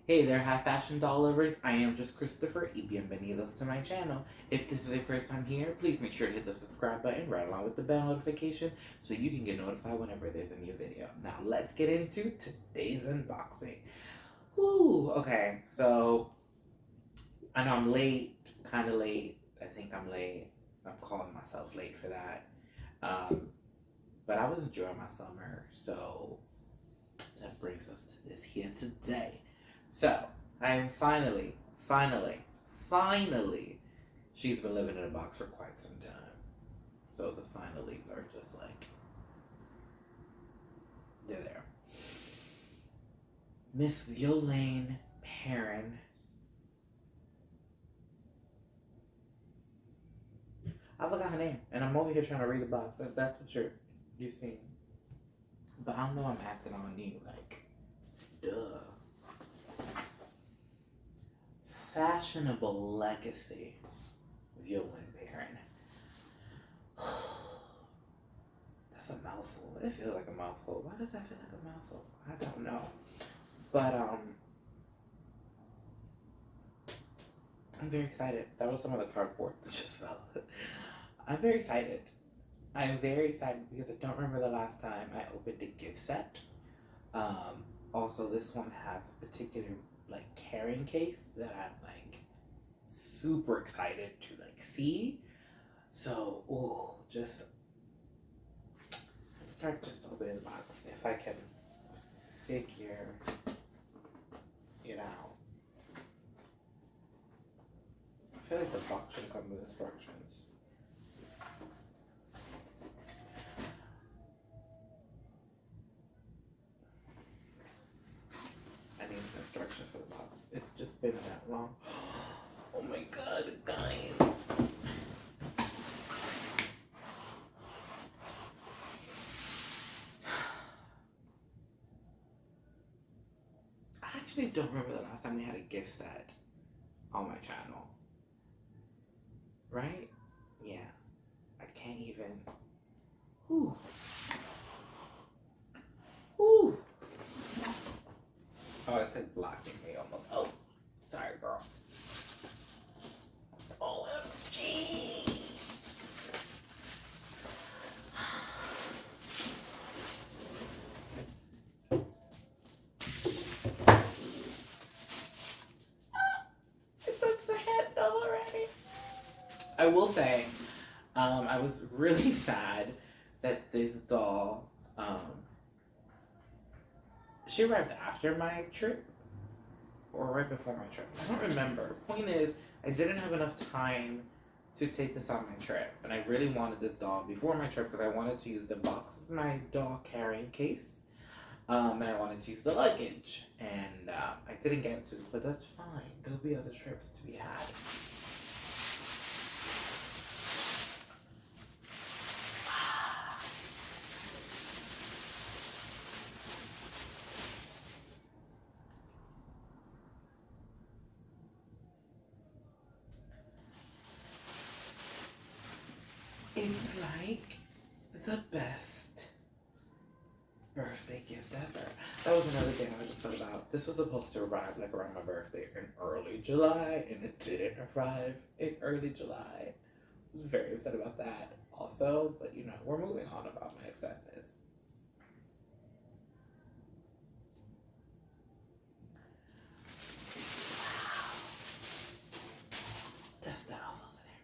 Hey there, high fashion doll lovers. I am just Christopher y bienvenidos to my channel. If this is your first time here, please make sure to hit the subscribe button right along with the bell notification so you can get notified whenever there's a new video. Now let's get into today's unboxing. Woo! Okay, so I know I'm late, kind of late. I think I'm late. I'm calling myself late for that. But I was enjoying my summer, so that brings us to this here today. So, I am finally, she's been living in a box for quite some time. So the finallys are just like, they're there. Miss Violaine Perrin. I forgot her name, and I'm over here trying to read the box. That's what you're seeing. But I know I'm acting on you, like, duh. Fashionable legacy, Violaine Perrin. That's a mouthful. It feels like a mouthful. Why does that feel like a mouthful? I don't know. But I'm very excited. That was some of the cardboard that just fell. I'm very excited. I'm very excited because I don't remember the last time I opened a gift set. Also, this one has a particular carrying case that I'm super excited to see. So, let's start just opening the box if I can figure it out. I feel like the box should come with instructions. I need instructions for the box. It's just been that long. Oh my god, guys. I actually don't remember the last time we had a gift set on my channel. Right? Yeah. I can't even. Whew. Whew. Oh, it's like blocking me almost. Oh, sorry, girl. OMG. It's such a handle already. I will say, I was really sad that this doll, she arrived after my trip or right before my trip. I don't remember. Point is, I didn't have enough time to take this on my trip, and I really wanted this doll before my trip because I wanted to use the box as my doll carrying case, and I wanted to use the luggage, and I didn't get to, but that's fine. There'll be other trips to be had. It's like the best birthday gift ever. That was another thing I was upset about. This was supposed to arrive around my birthday in early July, and it didn't arrive in early July. I was very upset about that also, but we're moving on about my upsetness. Dust that all over there.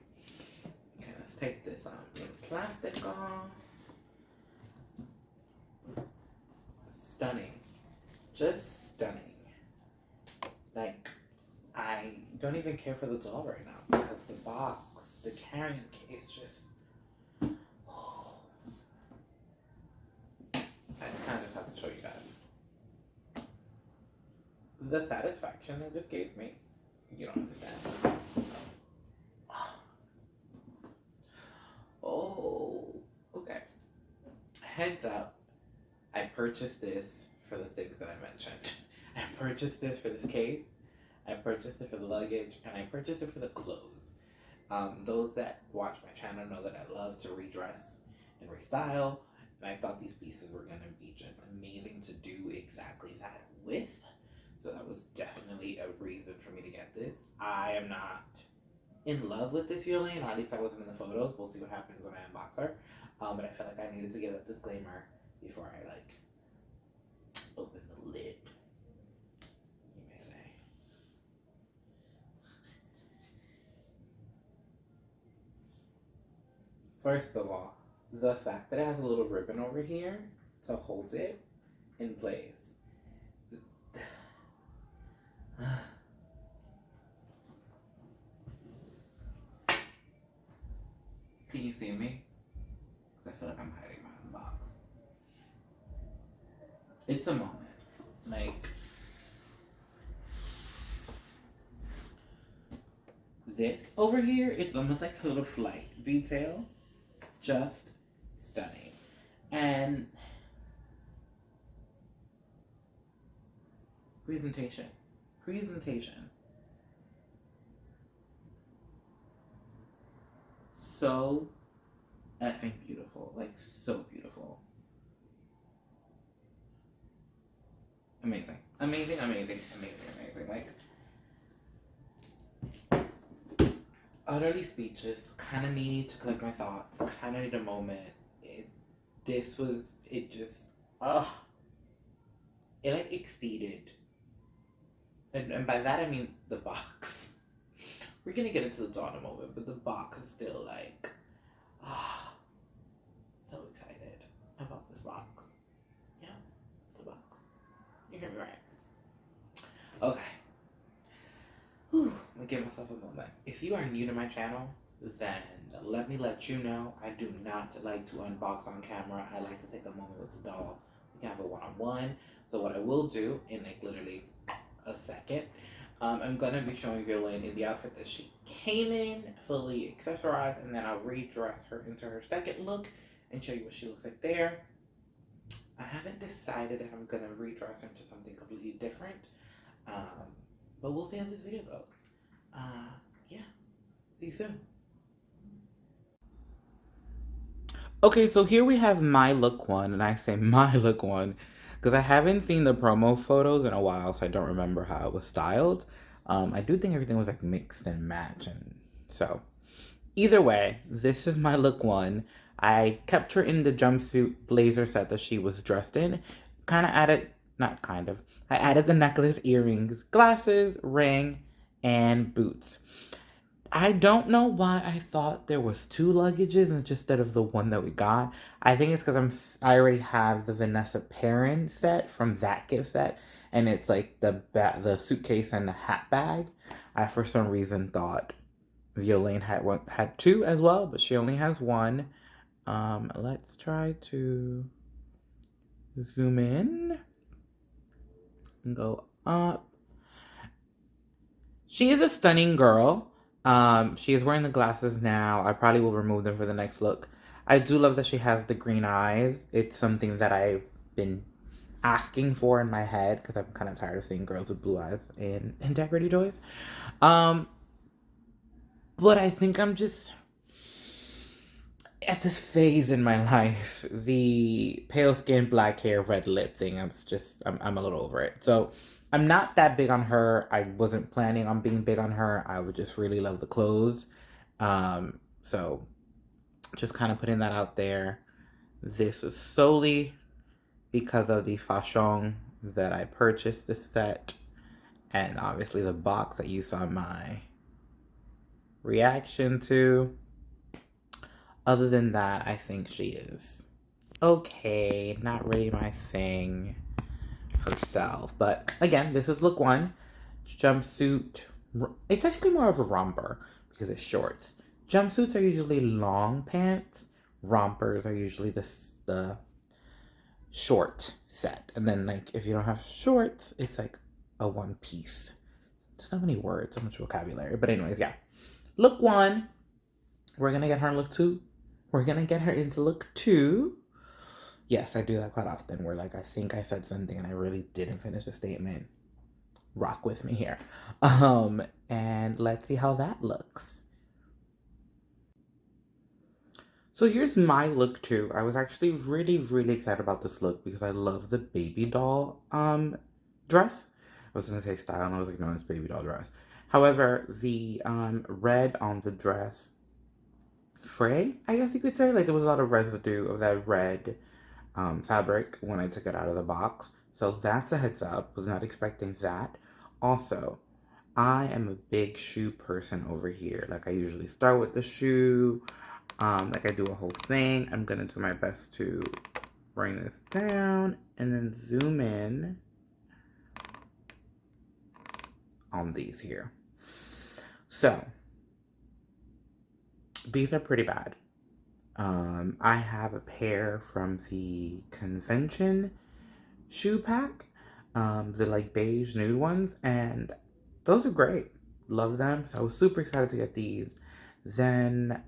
Okay, let's take this plastic off. Stunning. Just stunning. I don't even care for the doll right now because the box, the carrying case just... I just have to show you guys. The satisfaction it just gave me. You don't understand. Oh, okay. Heads up. I purchased this for the things that I mentioned. I purchased this for this case. I purchased it for the luggage, and I purchased it for the clothes. Those that watch my channel know that I love to redress and restyle, and I thought these pieces were going to be just amazing to do exactly that with. So that was definitely I am not in love with this Violaine, or at least I wasn't in the photos. We'll see what happens when I unbox her. But I feel like I needed to give that disclaimer before I like open the lid, you may say. First of all, the fact that it has a little ribbon over here to hold it in place. Can you see me? Because I feel like I'm hiding behind the box. It's a moment. Like, this over here, it's almost like a little flight detail. Just stunning. And presentation. So effing beautiful. Like, so beautiful. Amazing. Like, utterly speechless. Kind of need to collect my thoughts. Kind of need a moment. It like exceeded. And by that I mean the box. We're gonna get into the dawn in a moment, but the box is still like, so excited about this box. Yeah, the box. You hear me right? Okay. Whew, I'm gonna give myself a moment. If you are new to my channel, then let me let you know I do not like to unbox on camera. I like to take a moment with the doll. We can have a one-on-one. So what I will do in like literally a second, I'm gonna be showing Violaine in the outfit that she came in, fully accessorized, and then I'll redress her into her second look and show you what she looks like there. I haven't decided if I'm gonna redress her into something completely different, but we'll see how this video goes. Yeah, see you soon. Okay, so here we have my look one, and I say my look one because I haven't seen the promo photos in a while, so I don't remember how it was styled. I do think everything was like mixed and matched, and so either way, this is my look one. I kept her in the jumpsuit blazer set that she was dressed in. I added the necklace, earrings, glasses, ring, and boots. I don't know why I thought there was 2 luggages instead of the one that we got. I think it's because I already have the Vanessa Perrin set from that gift set, and it's like the suitcase and the hat bag. I for some reason thought Violaine had 2 as well, but she only has 1. Let's try to zoom in and go up. She is a stunning girl. She is wearing the glasses now. I probably will remove them for the next look. I do love that she has the green eyes. It's something that I've been asking for in my head because I'm kind of tired of seeing girls with blue eyes in Integrity toys. But I think I'm just at this phase in my life, the pale skin, black hair, red lip thing. I'm a little over it. So I'm not that big on her. I wasn't planning on being big on her. I would just really love the clothes. So just kind of putting that out there. This was solely because of the Fashionable that I purchased this set. And obviously the box that you saw my reaction to. Other than that, I think she is okay. Not really my thing herself. But again, this is look one. Jumpsuit. It's actually more of a romper because it's shorts. Jumpsuits are usually long pants. Rompers are usually the short set. And then like if you don't have shorts, it's like a one piece. There's so many words, so much vocabulary. But anyways, yeah. Look one. We're gonna get her in look two. We're gonna get her into look 2. Yes, I do that quite often where like I think I said something and I really didn't finish a statement. Rock with me here. And let's see how that looks. So here's my look 2. I was actually really, really excited about this look because I love the baby doll dress. I was gonna say style and I was like, no, it's baby doll dress. However, the red on the dress fray, I guess you could say, like there was a lot of residue of that red fabric when I took it out of the box. So that's a heads up. Was not expecting that. Also, I am a big shoe person over here. Like I usually start with the shoe. Like I do a whole thing. I'm gonna do my best to bring this down and then zoom in on these here. So these are pretty bad. I have a pair from the convention shoe pack, the like beige nude ones, and those are great. Love them. So I was super excited to get these. Then,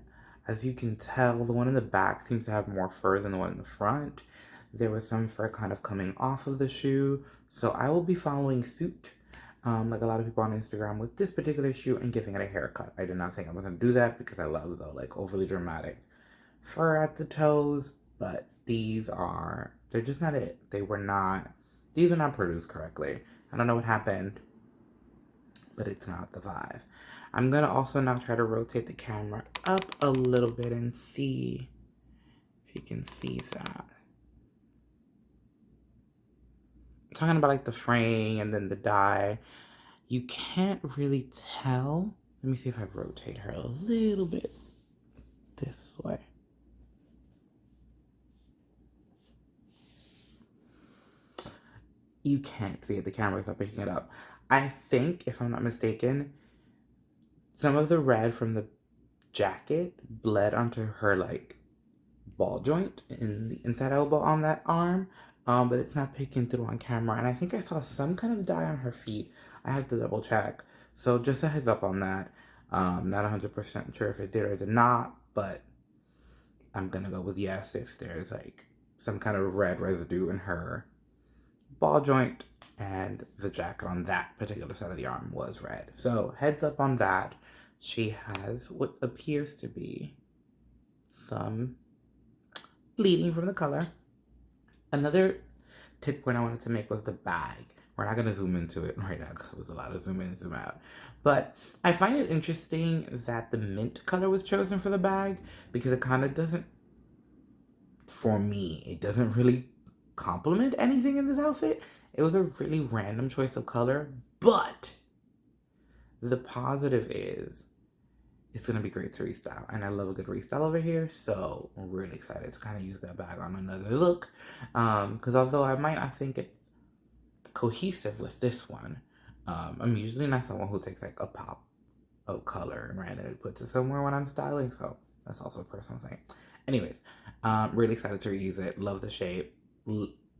as you can tell, the one in the back seems to have more fur than the one in the front. There was some fur kind of coming off of the shoe, so I will be following suit. Like a lot of people on Instagram with this particular shoe and giving it a haircut. I did not think I was gonna do that because I love the like overly dramatic fur at the toes, but they're just not it. These are not produced correctly. I don't know what happened, but it's not the vibe. I'm gonna also now try to rotate the camera up a little bit and see if you can see that. I'm talking about like the fraying and then the dye. You can't really tell. Let me see if I rotate her a little bit this way. You can't see it. The camera's not picking it up. I think, if I'm not mistaken, some of the red from the jacket bled onto her like ball joint in the inside elbow on that arm. But it's not picking through on camera. And I think I saw some kind of dye on her feet. I have to double check. So just a heads up on that. Not 100% sure if it did or did not, but I'm gonna go with yes if there's like some kind of red residue in her ball joint, and the jacket on that particular side of the arm was red. So heads up on that. She has what appears to be some bleeding from the color. Another tip point I wanted to make was the bag. We're not going to zoom into it right now because it was a lot of zoom in, zoom out. But I find it interesting that the mint color was chosen for the bag because it kind of doesn't, for me, it doesn't really complement anything in this outfit. It was a really random choice of color, but the positive is it's gonna be great to restyle, and I love a good restyle over here, so I'm really excited to kind of use that bag on another look. Because although I might not think it's cohesive with this one, I'm usually not someone who takes like a pop of color and randomly puts it somewhere when I'm styling, so that's also a personal thing. Anyways, really excited to reuse it. Love the shape.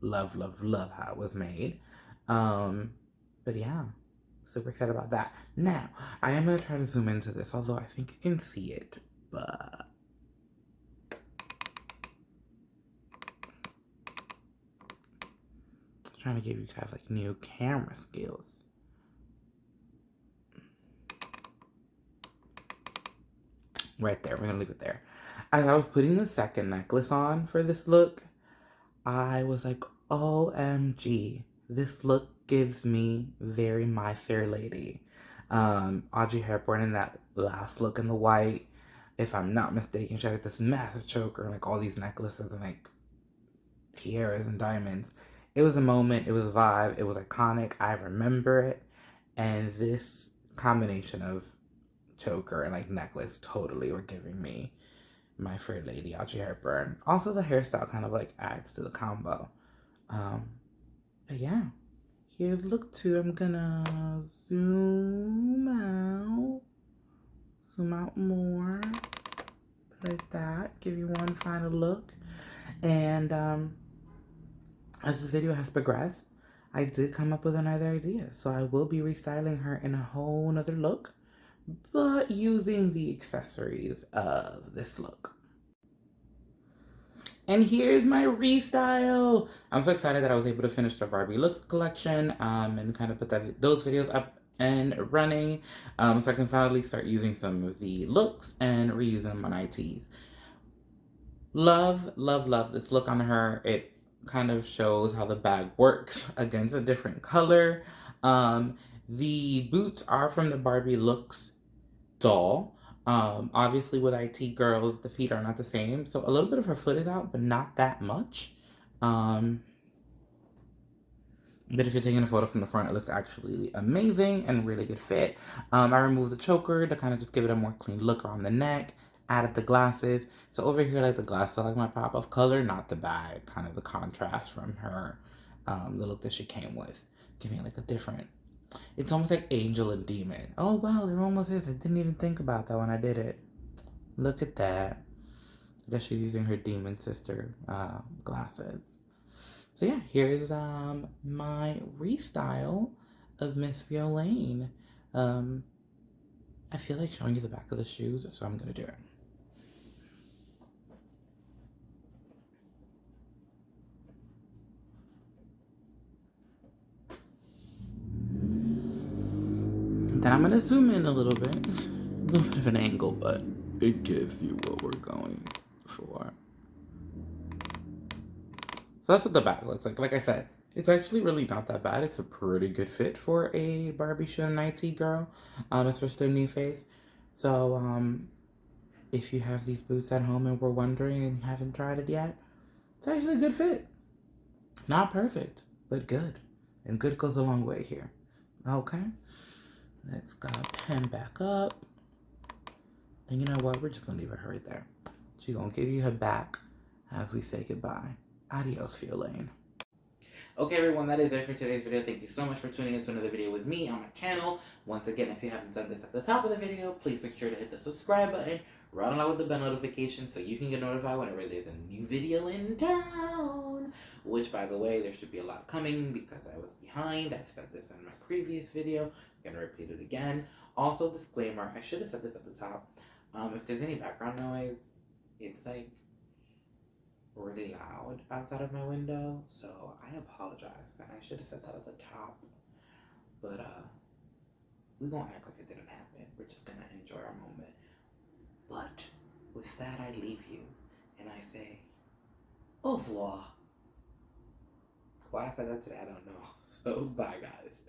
Love, love, love how it was made. But yeah, super excited about that. Now, I am going to try to zoom into this, although I think you can see it, but I'm trying to give you guys like new camera skills. Right there, we're going to leave it there. As I was putting the second necklace on for this look, I was like, OMG, this look gives me very My Fair Lady. Audrey Hepburn in that last look in the white. If I'm not mistaken, she had this massive choker and like all these necklaces and like tiaras and diamonds. It was a moment, it was a vibe, it was iconic. I remember it. And this combination of choker and like necklace totally were giving me My Fair Lady, Audrey Hepburn. Also, the hairstyle kind of like adds to the combo. But yeah, here's look 2. I'm gonna zoom out more, like that, give you one final look. And as the video has progressed, I did come up with another idea. So I will be restyling her in a whole nother look, but using the accessories of this look. And here's my restyle. I'm so excited that I was able to finish the Barbie looks collection and kind of put those videos up and running so I can finally start using some of the looks and reusing them on ITs. Love, love, love this look on her. It kind of shows how the bag works against a different color. The boots are from the Barbie Looks doll. Obviously with IT girls, the feet are not the same. So a little bit of her foot is out, but not that much. But if you're taking a photo from the front, it looks actually amazing and really good fit. I removed the choker to kind of just give it a more clean look around the neck. Added the glasses. So over here, like the glasses are like my pop of color, not the bag. Kind of the contrast from her, the look that she came with. Giving it like a different, it's almost like angel and demon. Oh wow, it almost is. I didn't even think about that when I did it. Look at that. I guess she's using her demon sister glasses. So yeah, here's my restyle of Miss Violaine. I feel like showing you the back of the shoes, so I'm gonna do it. Then I'm gonna zoom in a little bit. It's a little bit of an angle, but it gives you what we're going for. So that's what the back looks like. Like I said, it's actually really not that bad. It's a pretty good fit for a Barbie show and IT girl, especially a Nuface. So, if you have these boots at home and were wondering and you haven't tried it yet, it's actually a good fit. Not perfect, but good. And good goes a long way here. Okay? Let's pen back up. And you know what? We're just gonna leave her right there. She's gonna give you her back as we say goodbye. Adios, Violaine. Okay, everyone, that is it for today's video. Thank you so much for tuning into another video with me on my channel. Once again, if you haven't done this at the top of the video, please make sure to hit the subscribe button, right along with the bell notification so you can get notified whenever there's a new video in town. Which, by the way, there should be a lot coming because I was behind. I said this in my previous video. I'm going to repeat it again. Also, disclaimer, I should have said this at the top. If there's any background noise, it's like really loud outside of my window, so I apologize, and I should have said that at the top, but we're gonna act like it didn't happen. We're just gonna enjoy our moment. But with that, I leave you and I say au revoir. Why I said that today, I don't know. So bye, guys.